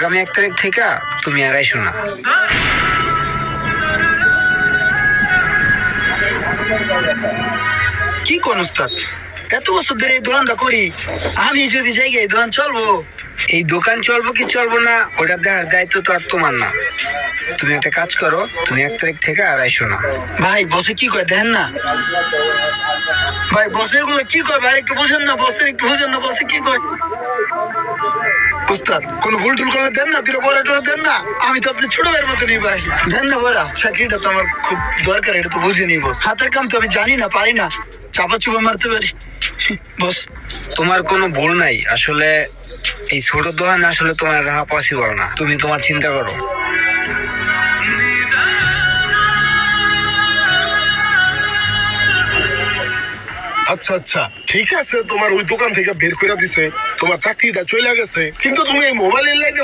আগামী 1 তারিখ থেকে তুমি আর আইসো না। কি কোন উস্তাদ, এত বছর ধরে এই দোকানটা করি, আমি যদি যাই এই দোকান চলবো? এই দোকান চলবো কি চলবো না ওটা দেখার দায়িত্ব তো আর তোমার না। তুমি একটা কাজ করো, তুমি 1 তারিখ থেকে আর আইসো না। ভাই বসে কি কয় দেখেন না, ভাই বসে এগুলো কি কয় ভাই, একটু বুঝেন না, বসে একটু বুঝেন না, বসে কি কয়। উস্তাদ কোন ভুল টুল করে দেন না, দুটো বড় টুল দেন না, আমি তো আপনি ছোট ভাইয়ের মতো নেই ভাই, দেন না বড়া, চাকরিটা তো আমার খুব দরকার, এটা তো বুঝে নি বস, হাতের কাম তো আমি জানি না, পারি না, চাপা চুপা মারতে পারি বস। তোমার কোনো ভুল নাই, আসলে এই ছোট দোকান আসলে তোমার রাখা পসিবল না, তুমি তোমার চিন্তা করো। আচ্ছা আচ্ছা ঠিক আছে, তোমার ওই দোকান থেকে বের করে দিছে, তোমার চাকরিটা চলে গেছে, কিন্তু তুমি এই মোবাইলের লাইনে